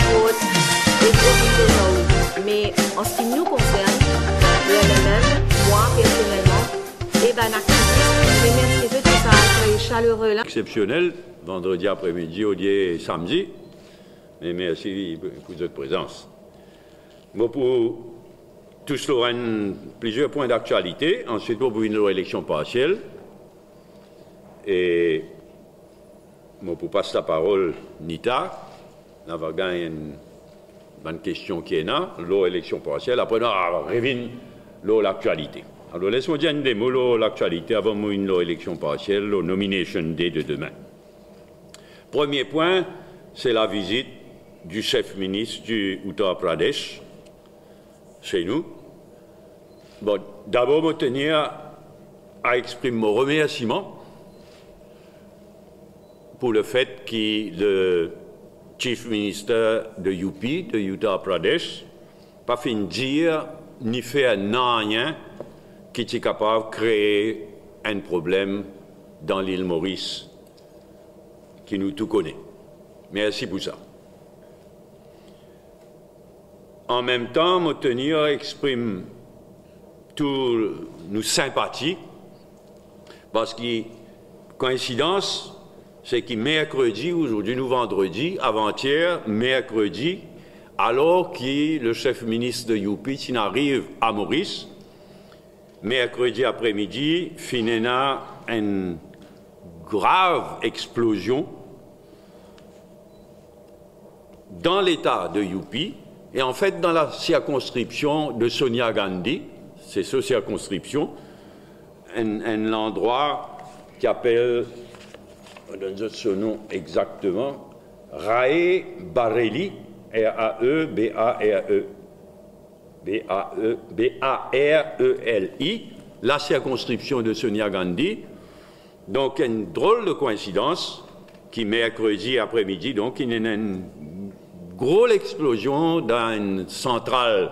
faute et gros mais en ce qui nous concerne, le MMM, moi personnellement, et ben activiste, remercie tout ça, accueil chaleureux là. Exceptionnel, vendredi après-midi, au et samedi. Et merci pour votre présence. Bon, pour tous, il y aura plusieurs points d'actualité. Ensuite, pour une élection partielle. Et bon, pour passer la parole, Nita, on va gagner une question qui est là, l'élection partielle. Après, on va revenir l'actualité. Alors, laisse-moi dire des mots l'actualité avant une élection partielle, la nomination day de demain. Premier point, c'est la visite du chef ministre du Uttar Pradesh chez nous. Bon, d'abord, je tenir à exprimer mon remerciement pour le fait que le Chief Minister de UP, de Uttar Pradesh, pas fait dire ni fait rien qui est capable de créer un problème dans l'île Maurice qui nous tout connaît. Merci pour ça. En même temps, je tenir à exprimer toutes nos sympathies parce que, coïncidence, c'est que mercredi, aujourd'hui nous vendredi, avant-hier, mercredi, alors que le chef ministre de UP arrive à Maurice, mercredi après-midi, finira une grave explosion dans l'État de UP et en fait dans la circonscription de Sonia Gandhi, c'est cette circonscription, un endroit qui appelle, on donne ce nom exactement, Rae Bareli, R-A-E-B-A-R-E, B-A-R-E-L-I, la circonscription de Sonia Gandhi. Donc, une drôle de coïncidence qui, mercredi après-midi, donc, il y a une grosse explosion dans une centrale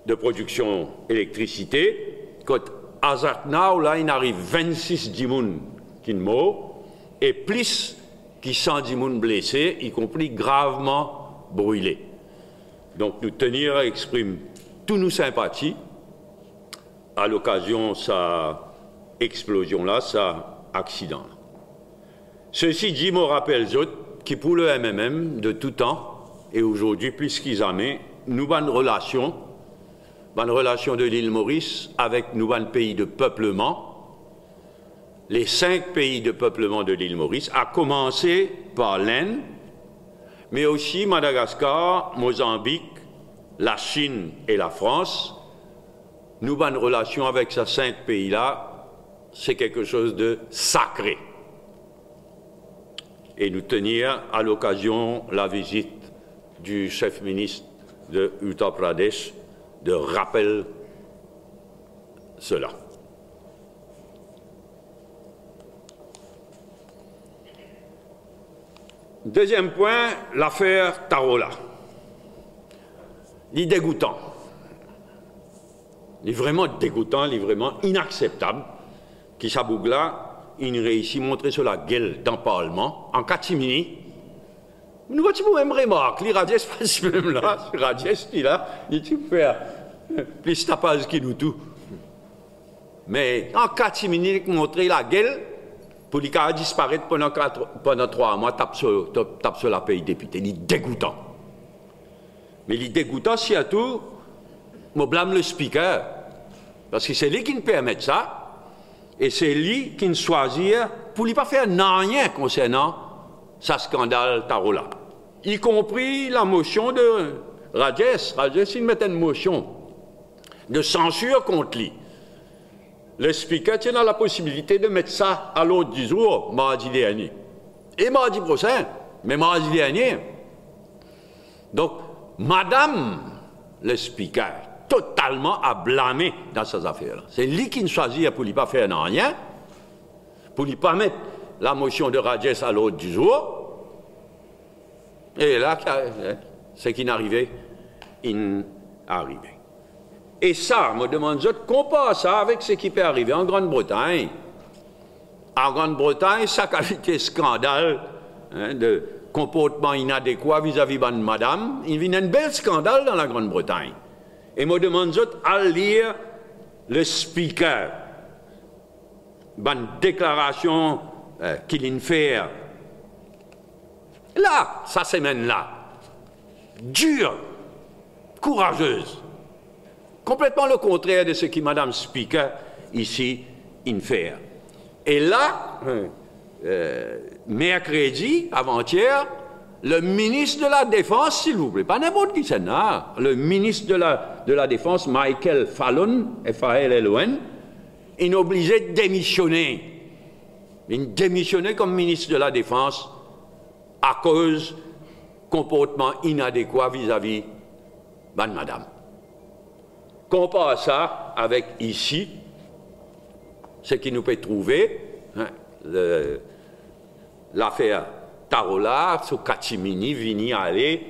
de production d'électricité. Quand Azatna, là, il arrive 26 dimoun qui morts et plus qui 110 dimoun blessés, y compris gravement brûlés. Donc, nous tenir à exprimer toutes nos sympathies à l'occasion de cette explosion-là, cet accident. Ceci dit, me rappelle qui pour le MMM de tout temps, et aujourd'hui plus qu'ils jamais, nous avons une relation de l'île Maurice avec nous avons un pays de peuplement, les 5 pays de peuplement de l'île Maurice, à commencer par l'Inde, mais aussi Madagascar, Mozambique, la Chine et la France. Nous avons une relation avec ces 5 pays-là, c'est quelque chose de sacré. Et nous tenir à l'occasion la visite du chef ministre de Uttar Pradesh de rappeler cela. Deuxième point, l'affaire Tarola. Il est dégoûtant. Il est vraiment dégoûtant, il est vraiment inacceptable qu'il s'abougla. Il réussit à montrer sur la gueule dans le Parlement, en catimini. Nous voyons même remarque, les Rajesh passe même là, Rajesh qui là, il peut faire plus tapage que nous tous. Mais en catimini, il montrer la gueule, pour lui disparaître pendant 3 mois, tape sur la pays député. Il est dégoûtant. Mais il est dégoûtant surtout, je blâme le speaker, parce que c'est lui qui nous permet ça. Et c'est lui qui nous choisit pour ne pas faire rien concernant ce scandale Tarola. Y compris la motion de Rajesh. Rajesh, il mettait une motion de censure contre lui. Le speaker tient la possibilité de mettre ça à l'ordre du jour, mardi dernier. Et mardi prochain, mais mardi dernier. Donc, madame le speaker, totalement à blâmer dans ces affaires-là. C'est lui qui nous choisit pour ne pas faire rien, pour ne pas mettre la motion de Rajesh à l'ordre du jour. Et là, ce qui n'arrivait, il arrivait. Et ça, me demande, je compare ça avec ce qui peut arriver en Grande-Bretagne. En Grande-Bretagne, ça a été scandale de comportement inadéquat vis-à-vis de madame, il vient un bel scandale dans la Grande-Bretagne. Et me demande à lire le speaker, une déclaration qu'il vient faire. Là, sa semaine-là, dure, courageuse, complètement le contraire de ce que madame speaker ici vient faire. Et là, mercredi, avant-hier, le ministre de la Défense, s'il vous plaît, pas n'importe qui c'est là, le ministre de la Défense, Michael Fallon, F-A-L-L-O-N, il est obligé de démissionner. Il démissionné comme ministre de la Défense à cause du comportement inadéquat vis-à-vis de madame. Compare ça avec ici, ce qui nous peut trouver, hein, l'affaire Tarola, sur Katimini, Vini, aller,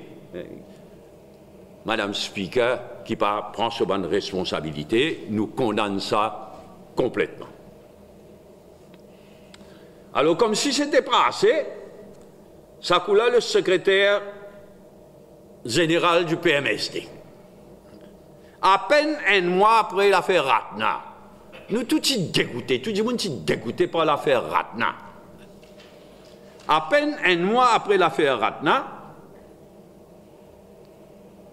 madame Speaker, qui prend ce bonne responsabilité, nous condamne ça complètement. Alors, comme si c'était pas assez, ça coula le secrétaire général du PMSD. À peine un mois après l'affaire Ratna, nous tous dégoûtés, tout le monde est dégoûté par l'affaire Ratna. À peine un mois après l'affaire Ratna,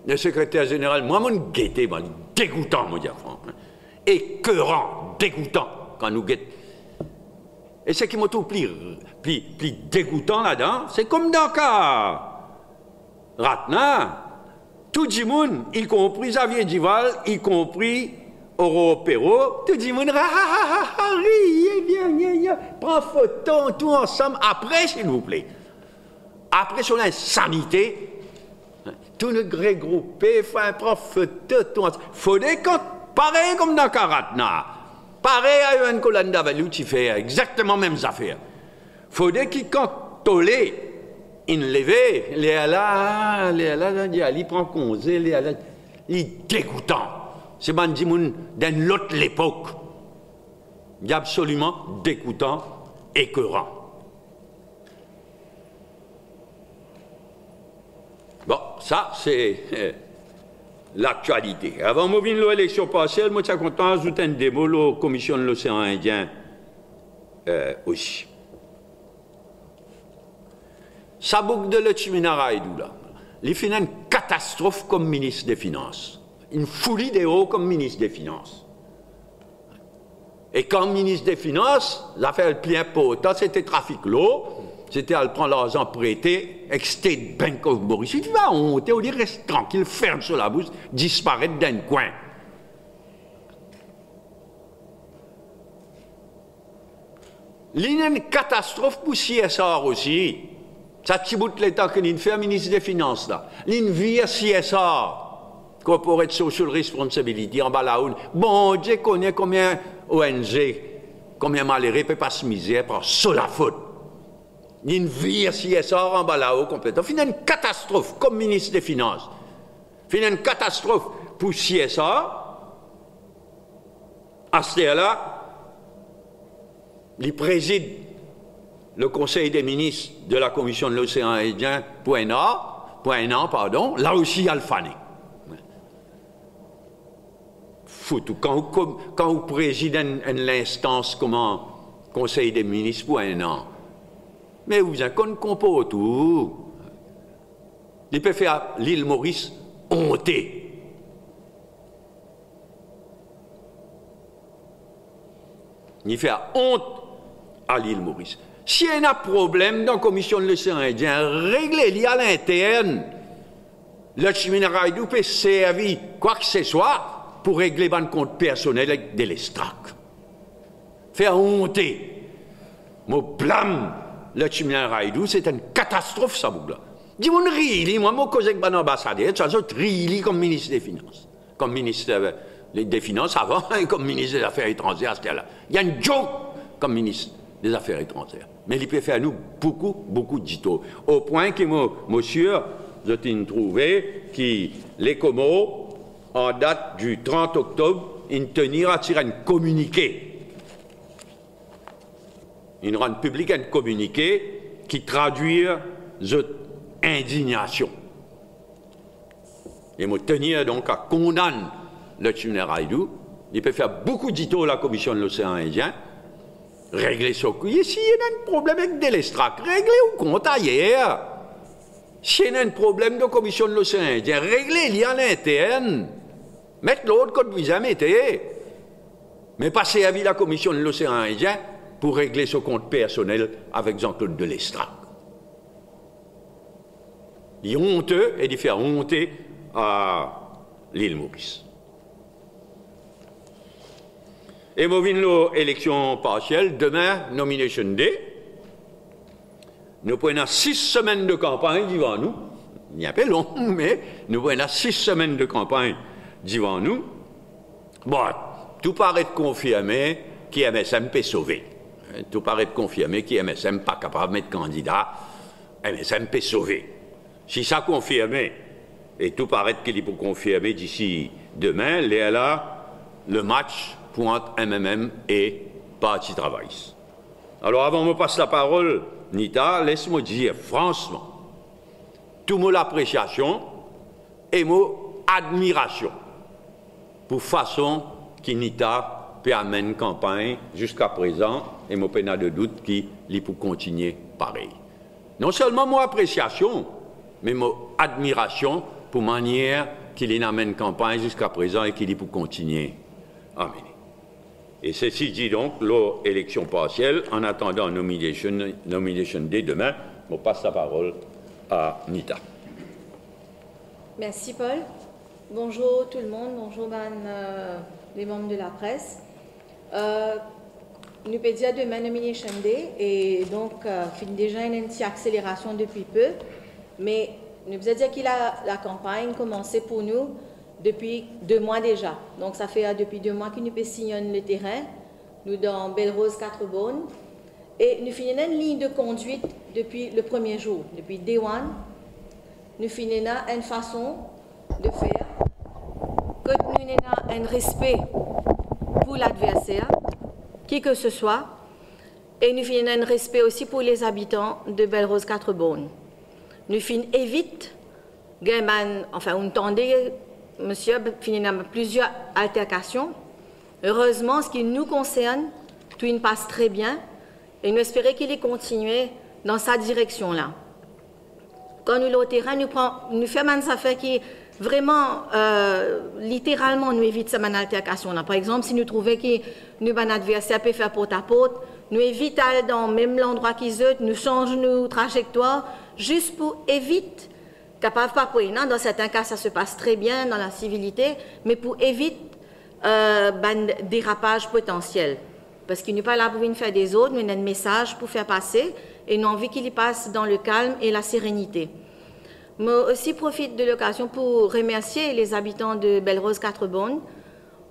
le secrétaire général, moi, mon guetté, dégoûtant, mon dieu, écœurant, dégoûtant, quand nous guettons. Et ce qui m'a tout plus dégoûtant là-dedans, c'est comme dans le cas Ratna, tout le monde, y compris Xavier Duval, y compris Oro Perrault, tout le monde, viens, prends photo, tout ensemble, après, s'il vous plaît. Après sur l'insanité, tout le regroupé, prends photo, tout ensemble. Faudrait quand, pareil comme dans Karatna, pareil à une colonne d'Avalou qui fait exactement les mêmes affaires. Faudrait qu'il quand tolé, il levait, il prend congé, il est dégoûtant. C'est Bandimoun d'une autre époque. Il est absolument dégoûtant, écœurant. Bon, ça, c'est l'actualité. Avant de venir à l'élection partielle, je suis content d'ajouter un démo à la Commission de l'océan Indien aussi. Ça boucle de l'Echimina Raïdou, là. Il fait une catastrophe comme ministre des Finances. Une folie d'euros comme ministre des Finances. Et comme ministre des Finances, l'affaire le plus importante, c'était trafic l'eau, c'était à prendre l'argent prêté avec State Bank of Maurice. Il va honte, on dit reste tranquille, ferme sur la bouche, disparaître d'un coin. Il y a une catastrophe pour CSR aussi. Ça petit bout de l'État que l'on fait, ministre des Finances, là. L'on vit à CSR. Corporate Social Responsibility, en bas là-haut. Bon, Dieu connaît combien ONG, combien malheureux peut pas se miser par sur la faute. Il y a une vie à CSR en bas là-haut complètement. Il y a une catastrophe comme ministre des Finances. Il y a une catastrophe pour CSR. À ce là, il préside le Conseil des ministres de la Commission de l'océan Indien pour un an, là aussi il y a le fané. Quand vous présidez l'instance comme Conseil des ministres pour un an, mais vous en connaissez tout. Il peut faire l'île Maurice honter. Il fait honte à l'île Maurice. S'il y a un problème dans la Commission de l'océan Indien, réglez-le à l'interne. Le Chimina Raïdou peut servir quoi que ce soit pour régler un compte personnel avec de l'Estrak. Faire honter. Moi, blâme le Chimina Raïdou, c'est une catastrophe, ça, vous là. Dis-moi, Rili, moi, je cause avec un ambassadeur, ça, c'est Rili comme ministre des Finances. Comme ministre des Finances avant, et comme ministre des Affaires étrangères, c'était là. Il y a une joke comme ministre des Affaires étrangères. Mais il peut faire nous beaucoup d'ito. Au point que, monsieur, je t'ai trouvé que les Comores, en date du 30 octobre, ils tenir à tirer un communiqué. Ils rendent public un communiqué qui traduit indignation. Et moi tenir donc à condamner le Tchimneraïdou. Il peut faire beaucoup d'ito à la Commission de l'océan Indien, régler ce coup. Ici, il y a un problème avec Delestrac, régler au compte ailleurs. S'il y a un problème de la Commission de l'océan Indien, régler il y a à l'interne. Mettre l'autre côté vous jamais été. Mais passer à vie la Commission de l'océan Indien pour régler ce compte personnel avec Jean-Claude Delestrac. Il est honteux et il fait honter à l'île Maurice. Et nous avons l'élection partielle, demain, nomination day. Nous prenons 6 semaines de campagne devant nous. Il n'y a pas long, mais nous prenons 6 semaines de campagne devant nous. Bon, tout paraît confirmé qui MSM peut sauver. Tout paraît confirmé qui MSM pas capable de mettre candidat. MSM peut sauver. Si ça confirmé, et tout paraît qu'il peut confirmer d'ici demain, il y a là le match entre MMM et Parti travailliste. Alors avant de me passer la parole, Nita, laisse-moi dire franchement, tout mon appréciation et mon admiration pour façon qui Nita peut amener campagne jusqu'à présent et mon peine de doute qui lui pour continuer pareil. Non seulement mon appréciation, mais mon admiration pour manière qu'il amène campagne jusqu'à présent et qu'il lui pour continuer à mener. Et ceci dit donc l'élection partielle, en attendant nomination day demain, je passe la parole à Nita. Merci Paul. Bonjour tout le monde, bonjour les membres de la presse. Nous pouvons dire demain nomination day et donc fait déjà une petite accélération depuis peu, mais nous pouvons dire que la campagne commencé pour nous depuis 2 mois déjà. Donc, ça fait depuis 2 mois que nous sillonnons le terrain, nous dans Belle-Rose 4-Beaune, et nous finissons une ligne de conduite depuis le premier jour, depuis Day One. Nous finissons une façon de faire, que nous ayons un respect pour l'adversaire, qui que ce soit, et nous finissons un respect aussi pour les habitants de Belle-Rose 4-Beaune. Nous finissons évite, enfin, on tendait. Monsieur finit plusieurs altercations. Heureusement, ce qui nous concerne, tout il passe très bien et nous espérons qu'il ait continué dans sa direction-là. Quand nous au terrain, nous faisons une affaire qui vraiment, littéralement, nous évite cette altercation-là. Par exemple, si nous trouvons que nous un adversaire peut faire porte à porte, nous évitons d'aller dans même l'endroit qu'ils sont, nous changeons nos trajectoires, juste pour éviter capable pas pour dans certains cas ça se passe très bien dans la civilité, mais pour éviter dérapage potentiel. Parce qu'il n'est pas là pour faire des autres, mais il y a un message pour faire passer et nous avons envie qu'il y passe dans le calme et la sérénité. Moi aussi profite de l'occasion pour remercier les habitants de Belle-Rose 4-Beaune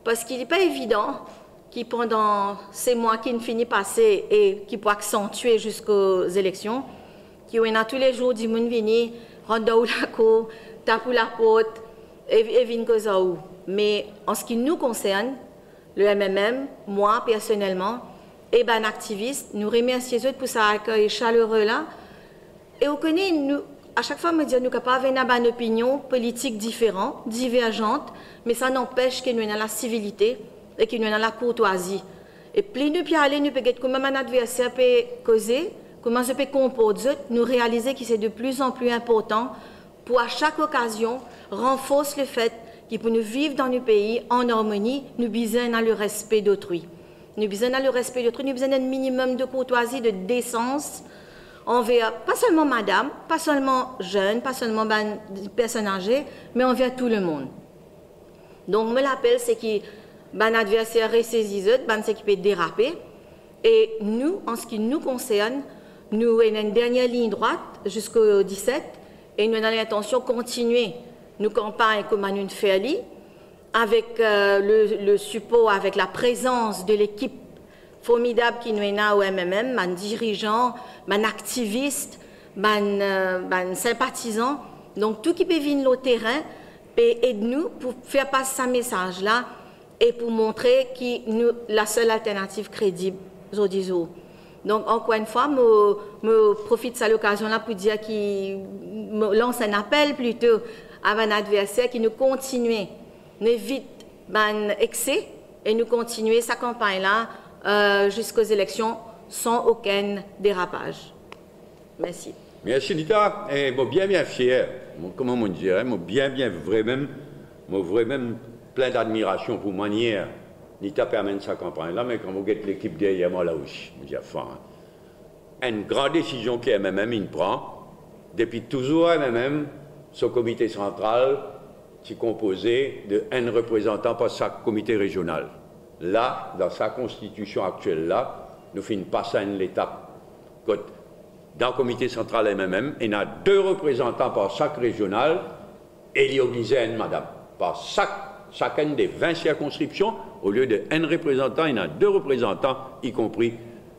parce qu'il n'est pas évident qui pendant ces mois qui ne finissent passer et qui pourraient accentuer jusqu'aux élections, qui ont tous les jours du monde venir rendre la cour, taper la porte, et venir causer où. Mais en ce qui nous concerne, le MMM, moi personnellement, et ben activiste, nous remercions eux pour ça accueil chaleureux là. Et on connaît, nous, à chaque fois, me dire nous capables d'avoir une opinion politique différente, divergente, mais ça n'empêche que nous avons la civilité et que nous avons la courtoisie. Et plus nous pouvons aller, nous pouvons comment un adversaire peut causer. Comment se peut comporter, nous réaliser que c'est de plus en plus important pour à chaque occasion renforcer le fait que pour nous vivre dans nos pays en harmonie, nous besoin le respect d'autrui. Nous besoin le respect d'autrui, nous besoin d'un minimum de courtoisie, de décence envers pas seulement madame, pas seulement jeunes, pas seulement personnes âgées, mais envers tout le monde. Donc, me l'appel, c'est que adversaire ressaisit, c'est qui peut déraper. Et nous, en ce qui nous concerne, nous avons une dernière ligne droite jusqu'au 17 et nous avons l'intention de continuer nos campagnes comme nous faisons avec le support, avec la présence de l'équipe formidable qui nous est là au MMM, man dirigeants, man activistes, man sympathisants. Donc tout qui peut venir au terrain peut aider nous pour faire passer ce message-là et pour montrer que nous la seule alternative crédible aujourd'hui. Donc, encore une fois, je profite de cette occasion-là pour dire qu'il lance un appel plutôt à un adversaire qui nous continue, nous évite excès et nous continuer sa campagne-là jusqu'aux élections sans aucun dérapage. Merci. Merci Nita, et je suis bien fier, comment on dirait, vraiment plein d'admiration pour manière Nita permet sa campagne-là, mais quand vous êtes l'équipe derrière moi là aussi, je dis enfin, une grande décision que MMM prend, depuis toujours MMM, son comité central, qui est composé de un représentant par chaque comité régional. Là, dans sa constitution actuelle-là, nous faisons passer à une étape. Dans le comité central MMM, il y a 2 représentants par chaque régional et il y a obligé une madame. Par chacune des 20 circonscriptions, au lieu de 1 représentant, il y a 2 représentants, y compris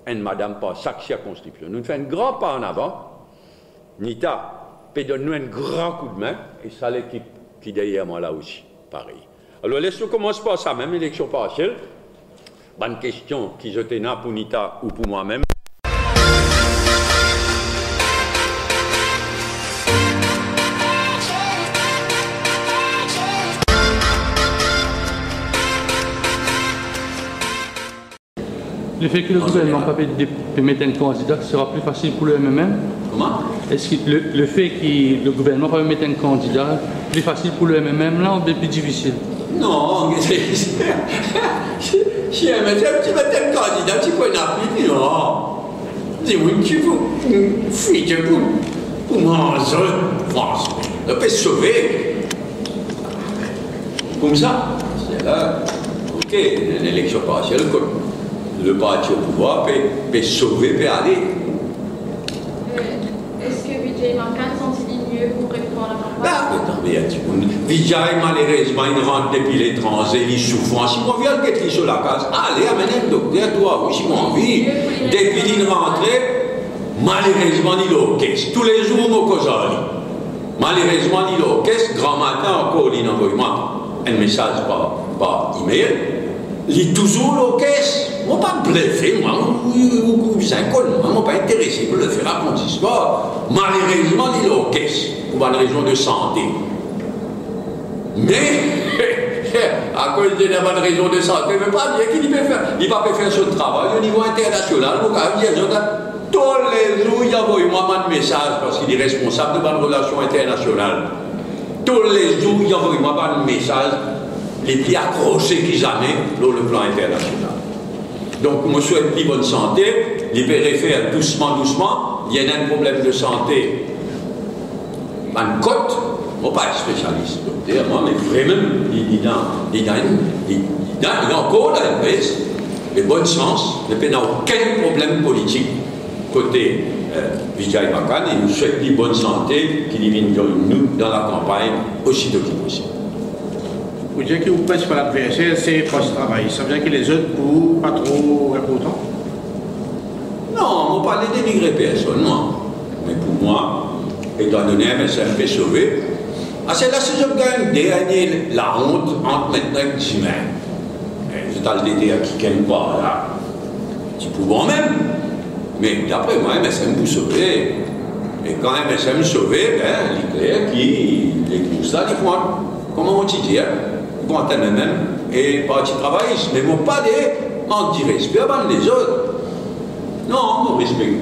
une madame par chaque circonscription. Nous faisons un grand pas en avant. Nita peut donner un grand coup de main et ça l'équipe qui est derrière moi là aussi. Pareil. Alors laissons commencer par ça, même élection partielle. Bonne question qui je tenais pour Nita ou pour moi-même. Le fait que le gouvernement peut mettre un candidat sera plus facile pour le MMM. Comment? Est-ce que le fait que le gouvernement peut mettre un candidat plus facile pour le MMM là ou plus difficile? Non, si un candidat, tu peux n'appeler, non. Dis-moi, tu peux fuir pour manger, France. On peut se sauver. Comme ça. C'est là. Ok, une élection partielle, le parti au pouvoir peut sauver, peut aller. Est-ce que Vijay Makan sentit mieux pour répondre à la campagne? Attendez, Vijay, malheureusement, il rentre depuis l'étranger, il souffre. Si on vient de sur la case, allez, amenez le docteur, toi, oui, si on envie. Depuis qu'il rentre, malheureusement, il est au caisse. Tous les jours, au Kozali. Malheureusement, il est au caisse. Grand matin, encore, il envoie un message par email. Il est toujours au caisse. Moi, pas bluffer, moi, vous inconnu, moi, pas intéressé pour le faire raconter histoire. Malheureusement, il est au caisse, pour une raison de santé. Mais, à cause de la bonne raison de santé, mais pas bien qu'il peut faire. Il va pas faire son travail au niveau international. Tous les jours, il envoie moi un message parce qu'il est responsable de bonnes relations internationales. Tous les jours, il envoie moi un message les plus accrochés qu'ils jamais sur le plan international. Donc, je souhaite une bonne santé, il peut faire doucement, il y a un problème de santé. Un côte, je ne suis pas spécialiste, docteur, moi, mais vraiment, il a encore de bon sens, il n'y a aucun problème politique côté Vijay Makan, et nous souhaitons une bonne santé qui vienne nous dans la campagne aussitôt que possible. Vous dites que vous principal adversaire, c'est le poste de travail. Ça veut dire que les autres, pour pas trop importants? Non, on ne parle pas de dénigrer personne, non. Mais pour moi, étant donné que ça me fait sauver, c'est là que je gagne la honte entre maintenant et demain. Je t'ai dit à qui ne pas là. C'est pour moi-même. Mais d'après moi, MSM vous sauver. Et quand MSM sauver, il est clair qu'il est ça, il faut, comment on dit, pour même et parti travailliste, mais mon pas de manque de respect avant les autres. Non, nous respectons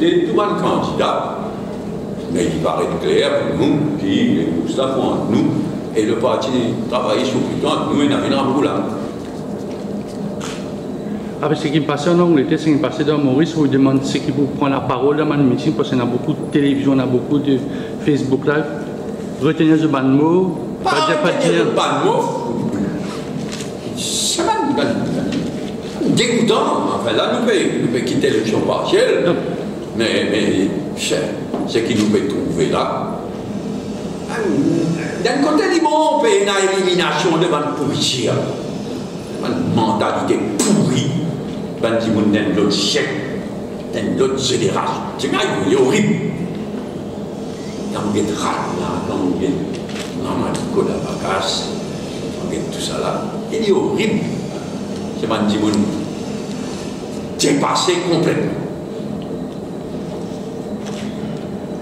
tout le candidat, mais il paraît clair pour nous qui nous avons entre nous et le parti travailliste ou plutôt entre nous et n'avons rien pour là. Avec ce qui me passe en Angleterre, ce qui me passe dans Maurice, vous demandez ce qui vous prend la parole dans ma meeting, parce qu'il y a beaucoup de télévision, on a beaucoup de Facebook Live. Retenez ce ban de mots. Pas dire pas de mots. C'est dégoûtant. Enfin là, nous pouvons quitter l'élection partielle. Mais c'est qui nous peut trouver là. D'un côté, il on peut une élimination de la pourriture. Une mentalité pourrie. D'un autre siècle. D'une autre génération. C'est horrible. Dans le drame, dans le Namadico de la vacasse, tout ça là, il est horrible. C'est un petit monde dépassé complètement.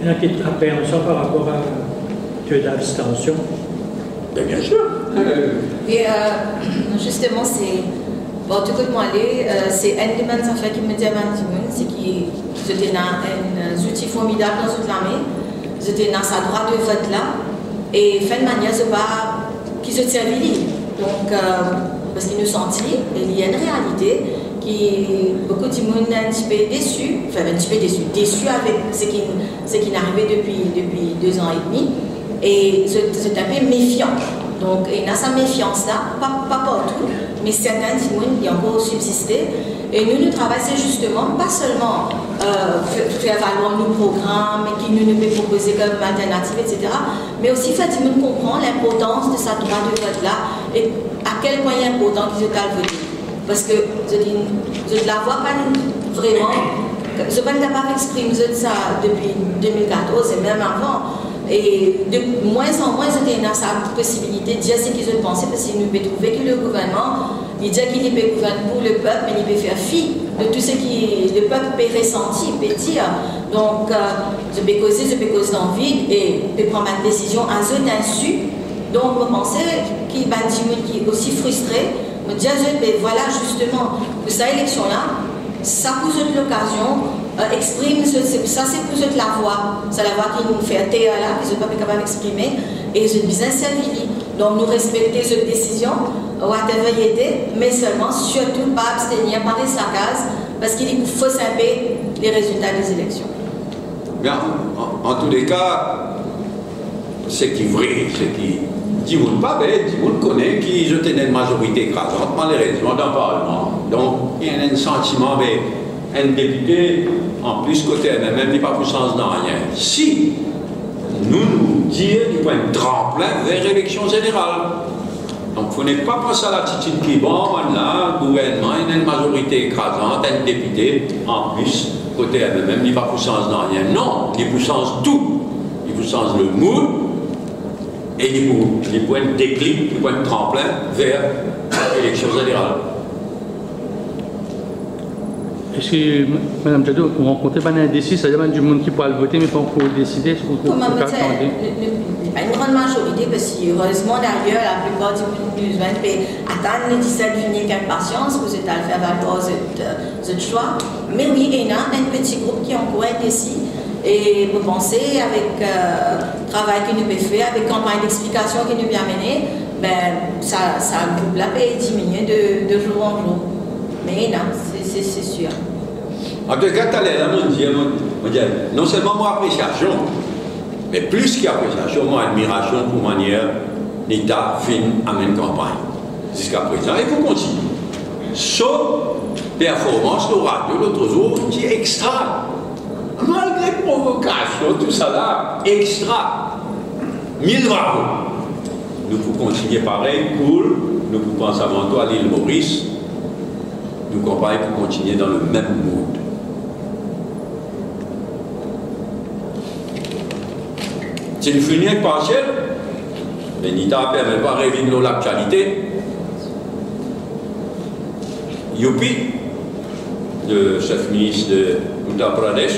Une petite appréhension par rapport à taux d'abstention. Bien sûr. Et justement, c'est. Bon, tout comme moi, c'est un des affaires qui me dit à Mandimun, c'est que j'étais dans un outil formidable dans toute l'armée, j'étais dans sa droit de vote là, et fin de manière, c'est pas qui se servait. Donc, parce qu'il nous sentit, il y a une réalité qui beaucoup de monde est un petit peu déçu, enfin un petit peu déçu avec ce qui est arrivé depuis 2 ans et demi, et c'est un peu méfiant. Donc, il y a sa méfiance-là, pas partout, mais certains timons qui ont encore subsisté. Et nous travaillons justement, pas seulement faire valoir nos programmes, qui nous peut proposer comme alternative, etc., mais aussi faire Timon comprendre l'importance de sa droit de vote-là et à quel point il est important qu'ils aient voter. Parce que je ne la vois pas vraiment, je ne peux pas exprimer ça depuis 2014 et même avant. Et de moins en moins, ils ont sa possibilité de dire ce qu'ils ont pensé, parce qu'ils nous peuvent trouver que le gouvernement, il dit qu'il peut gouverner pour le peuple, mais il peut faire fi de tout ce que le peuple peut ressentir, peut dire. Donc, je peux causer d'envie et peut prendre une décision à eux d'insu. Donc, je pensais qu'il y a des gens qui sont aussi frustrés, me dire, voilà justement, que cette élection-là, ça vous donne l'occasion. Exprime, ça c'est pour eux la voix, c'est la voix qui nous fait taire là, qu'ils ne sont pas capables d'exprimer, et ils ont besoin de servir. Donc nous respectons cette décision, whatever y était, mais seulement, surtout pas abstenir, pas rester à case, parce qu'il faut savoir les résultats des élections. Bien, en tous les cas, c'est qui est vrai, c'est qui dit pas bête, dit connaît qui je tenais une majorité écrasante, malheureusement, dans le Parlement. Donc il y a un sentiment, mais un député, en plus côté MMM, n'est pas puissance dans rien. Si nous disons qu'il faut un tremplin vers l'élection générale. Donc, il ne faut pas penser à l'attitude qui est bon, là, gouvernement, il y a une majorité écrasante, un député, en plus, côté MMM, n'est pas puissance dans rien. Non, il puissance tout. Il puissance le mood, et il faut un déclic, il faut un tremplin vers l'élection générale. Est-ce que, Mme Jadot, vous rencontrez pas d'indécis, c'est-à-dire du monde qui pourra le voter, mais pas pour décider ce qu'on peut faire? Une grande majorité, parce que heureusement, d'ailleurs, la plupart du monde peut attendre le 17 juillet avec patience pour faire valoir ce choix. Mais oui, il y a un petit groupe qui est encore indécis. Et vous pensez, avec le travail que nous peut faire, avec campagne d'explication que nous bien menée, ben, ça groupe-là peut diminuer de jour en jour. Mais non, c'est sûr. En tout cas, tu as l'air de me dire, non seulement mon appréciation, mais plus qu'appréciation, mon admiration pour manière l'État fin à une campagne. Jusqu'à présent, il faut continuer. Sauf performance de radio l'autre jour qui est extra. Malgré provocation, tout ça là, extra. 1000 bravo. Nous pouvons continuer pareil, cool. Nous pouvons penser avant tout à l'île Maurice. Nous campagne pour continuer dans le même mood. C'est une funière partielle, mais l'État ne permet pas de révéler l'actualité. Youpi, le chef ministre de Uttar Pradesh.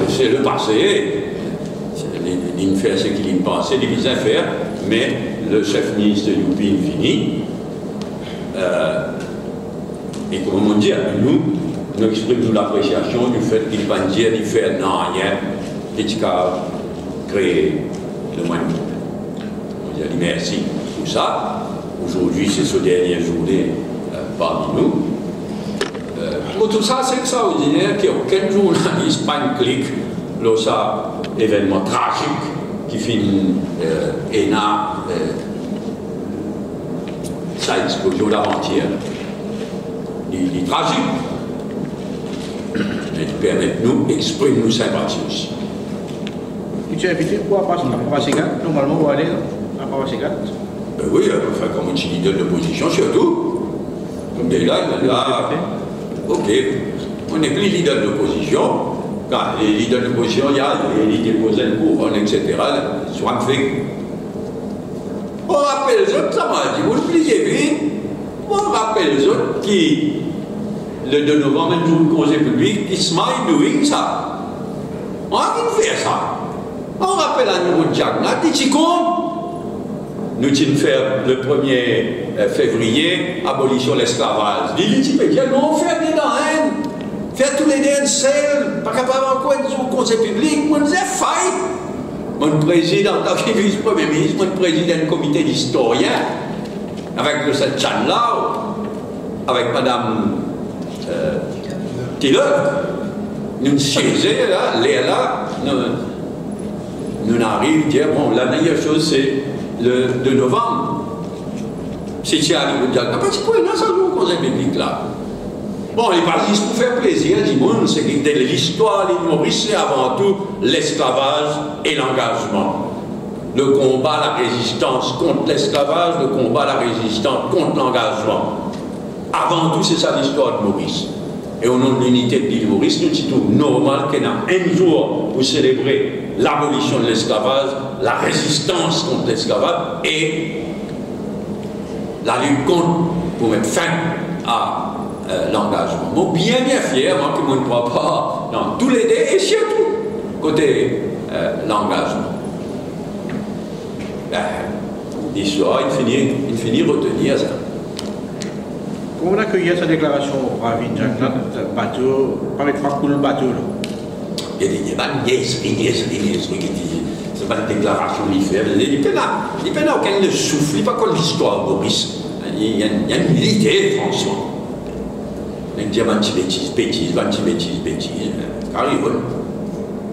C'est le passé. Il fait ce qu'il pensait, il devait faire, mais le chef ministre de Youpi finit. Et comment dire, nous exprimons l'appréciation du fait qu'il ne dire ni faire rien, qu'il a créé le moins de monde. On dit merci pour ça. Aujourd'hui, c'est sa dernière journée parmi nous. Pour tout ça, c'est extraordinaire qu'il n'y ait aucun journaliste, pas un clic, là, ça, événement tragique qui finit sa explosion d'avant-hier. Il est tragique, mais il permet de nous exprimer nos sympathies aussi. Tu es invité pour Papassigat, normalement, vous allez à Papassigat? Ben oui, enfin, comme un leader de l'opposition, surtout. Comme là, ok, on n'est plus leader de l'opposition. Quand les leaders de l'opposition, il y a les déposés de couronne, etc. Soit fait. On rappelle les autres, ça m'a dit, vous l'oubliez vite. On rappelle les autres qui, le 2 novembre, un jour de conseil public, qui se doing ça. On a envie de faire ça. On rappelle à nouveau Jack, dit compte. Nous avons fait le 1er février, abolition de l'esclavage. Il dit, non, faire des dents, faire tous les dents seuls, pas capable encore de conseil public, on faisait faille. Mon président, en tant que vice-premier ministre, mon président du comité d'historiens, avec le Chan Lao, avec Madame Tiller, nous siégeons là, nous arrivons à dire, bon, la meilleure chose c'est le 2 novembre. Si tu as à niveau de dialogue, pas si pour ça joue au conseil public là. Bon, il pas juste pour faire plaisir, du monde, c'est que l'histoire de l'île Maurice, c'est avant tout l'esclavage et l'engagement. Le combat, la résistance contre l'esclavage, le combat, la résistance contre l'engagement. Avant tout, c'est ça l'histoire de Maurice. Et au nom de l'unité de l'île Maurice, nous disons normal qu'il y ait un jour pour célébrer l'abolition de l'esclavage, la résistance contre l'esclavage et la lutte contre, pour mettre fin à l'engagement. Bon, bien fier, moi, que je ne crois pas dans tous les dés et surtout côté l'engagement. L'histoire, il finit retenir ça. Comment on a accueilli cette déclaration au Ravine Jack, le bateau, pas mettre pas cool le bateau là? Il y a des niaiseries qui disent, c'est pas une déclaration qu'il fait. Il n'y a pas aucun ne souffle, il n'y a pas comme l'histoire, Boris. Il y a une idée, François. Il dit 20 bêtises, carrément,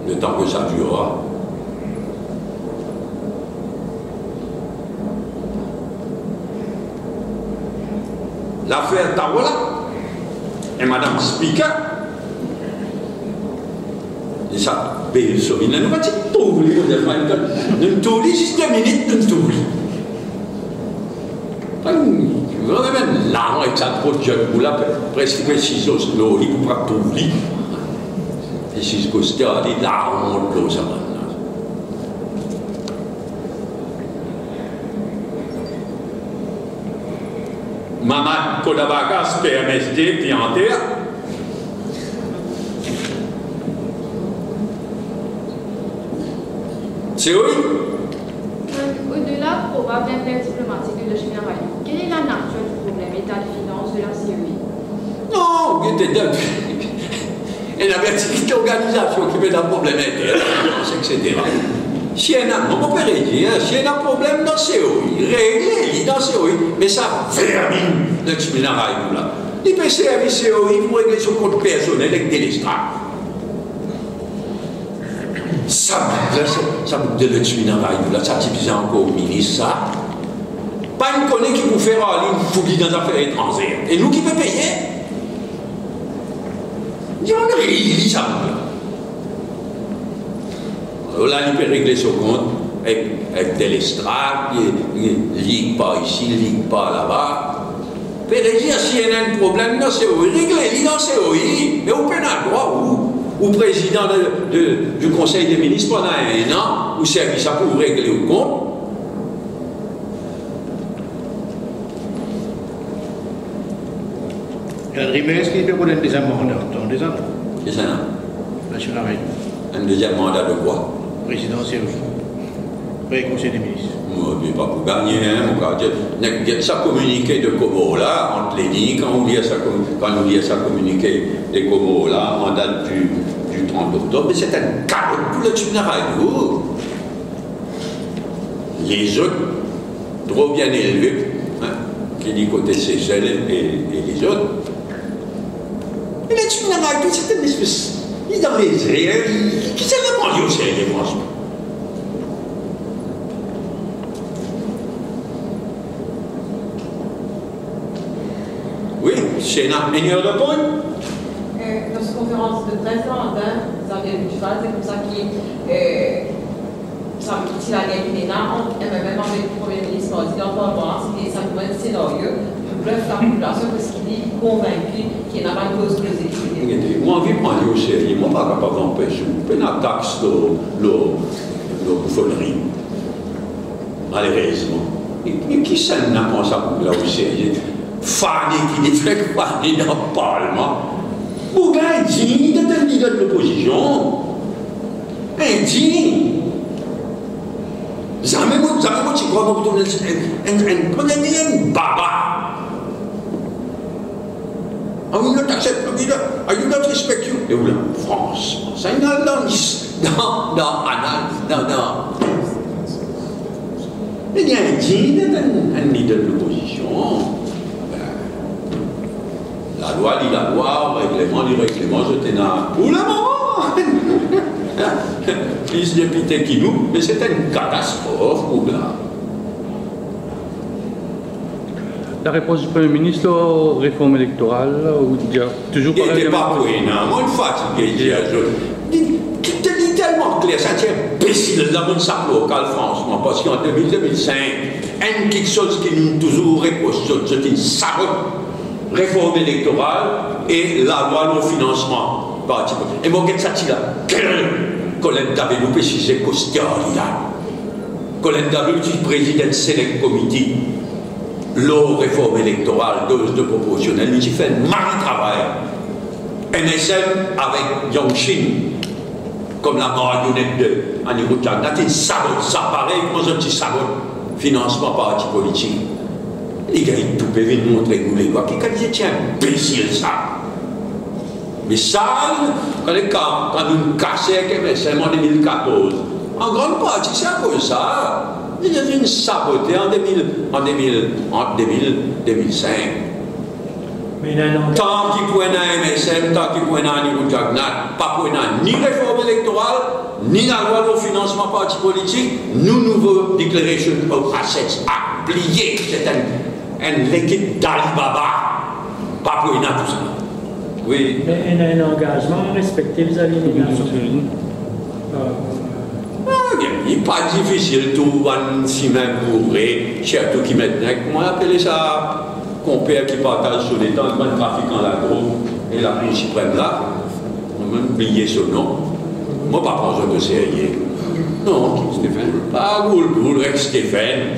le temps que ça durera. L'affaire Tawola et Madame Speaker, et ça, belle somme, nous va tout oublier, nous tout oublier, juste 2 minutes, nous tout oublier. Vraiment, là, on est trop de jeunes, ou là, presque 6 os, l'eau, il ne peut pas tout oublier. Et 6 costeurs, il est là, on monte l'eau, ça va. Maman Kodavakas, PMSD, puis en terre. C'est oui. Au-delà probable impact diplomatique de Chine Rayou, quelle est la nature du problème état de finances de la CEI? Non, il était d'un. Il y a une organisation qui met un problème interne, etc. Si il y a un problème dans le COI, réglez-le dans le COI, mais ça vermine le Chimina Rayou là. Il peut servir COI pour régler son compte personnel avec des lestrades. Ça me dit le Chimina Rayou là, ça divise encore au ministre, ça. Pas une connaît qui vous fait aller une fouille dans les affaires étrangères. Et nous qui peut payer? Il y a une réalité, ça. Là, il peut régler son compte avec des lestrades, il ne ligue pas ici, il ne ligue pas là-bas. Il peut régler s'il y a un problème dans le COI, réglez-le dans le COI, mais vous pouvez avoir droit ou président du Conseil des ministres pendant 1 an, ou service ça pour régler au compte. Il y a un est-ce qu'il peut prendre un deuxième mandat dans 2 ans? C'est ça, non? National Rayou. Un deuxième mandat de quoi? Présidentiel. Après Conseil des ministres. Moi, je ne vais pas pour gagner, il y a ça communiqué de Comores là, entre les lignes, quand on lit ça communiqué de Comores là, en date du 30 octobre, mais c'est un cadeau pour le Chimina Rayou. Les autres, trop bien élevés, qui dit côté Seychelles et les autres. Et le Chimina Rayou, c'est une espèce. Il est dans les airs, qui s'est répandu au ciel, franchement. Oui, c'est une heure de point. Dans cette conférence de presse, ça vient du cheval, c'est comme ça qu'il ça me dit la guerre qui est là, même avec le Premier ministre, on dit on va voir, c'est ça nous met un scénario, pour bluff la population parce qu'il est convaincu qu'il n'y a pas de cause creusée. Moi, je vais prendre au sérieux, moi, je ne suis pas d'empêcher, je fais une taxe de bouffonnerie, malheureusement. Et qui ça n'a pas ça là aussi? Fanny qui dit fait Fanny dans le Parlement. Bougla est digne d'être un leader de l'opposition. Indigne. Jamais moi tu crois que vous êtes un baba. I will not accept, I will not respect you. Et vous là, France, c'est une alliance dans. Il y a un leader de l'opposition. La loi dit la loi, règlement dit règlement, je t'ai là. Pour le moment, fils de pité qui nous, mais c'était une catastrophe pour là. La réponse du Premier ministre aux réformes électorales, ou dire toujours il n'était pas pour rien, moi une fatigué, c'est tellement clair, ça tient imbécile dans mon sac local, franchement, parce qu'en 2005, une petite chose qui nous toujours reproche, c'est une sabote réforme électorale et la loi non financement. Et moi, qu'est-ce que ça là? Colin David, nous précisons Costier là. Colin David, qui président Select Committee. L'eau réforme électorale, dose de proportionnelle, il fait un mari travail. MSM avec Yangshin, comme la marionnette de Anirudh Jagannath, il sabote ça pareil, comment je dis sabote financement parti politique. Les gars, ils tout peuvent nous montrer nous les gars, qui disent tiens, imbécile ça. Mais ça, quand nous cassons avec MSM en 2014, en grande partie c'est à cause de ça. Il y a une sabotée en 2005. Tant qu'il pouvait un MSM, tant qu'il pouvait un Anirudh Jagannath, pas pour ni réforme électorale, ni la loi de financement parti politique, nous nouveau Declaration of Assets à plier. C'est un l'équipe d'Alibaba, pas pour tout ça. Oui. Mais il y a un engagement à respecter vis-à-vis des nations. Il n'est pas difficile tout si même bourré, surtout qui maintenant, comment appeler ça, compère qui partage sur les temps, le trafic en la drogue et la Cour suprême là, on m'a oublié ce nom. Moi, pas prendre de sérieux. Non, Stéphane. Pas Goul, avec Stéphane.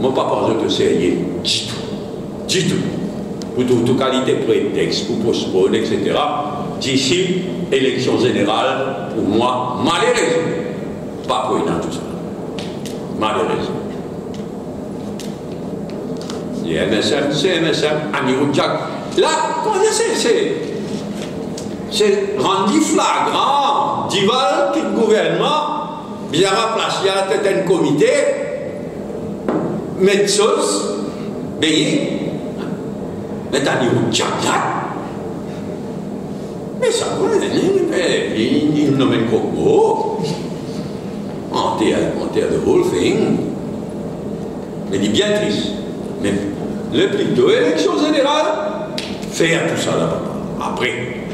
Moi, pas prendre de sérieux. Du tout. Pour toute qualité prétexte, pour postponer, etc. D'ici, élection générale, pour moi, malheureusement, pas pour tout ça. Malheureusement. C'est MSM, Anirudh Jagannath. Là, comment c'est rendu flagrant, d'Ival, tout le gouvernement, bien placé à la tête d'un comité, Metsos, Béé, mais Anirudh Jagannath. Mais ça, il nomme un croque-mot. On tire the whole thing. Mais il est bien triste. Mais le plutôt élection générale, faire tout ça là-bas. Après.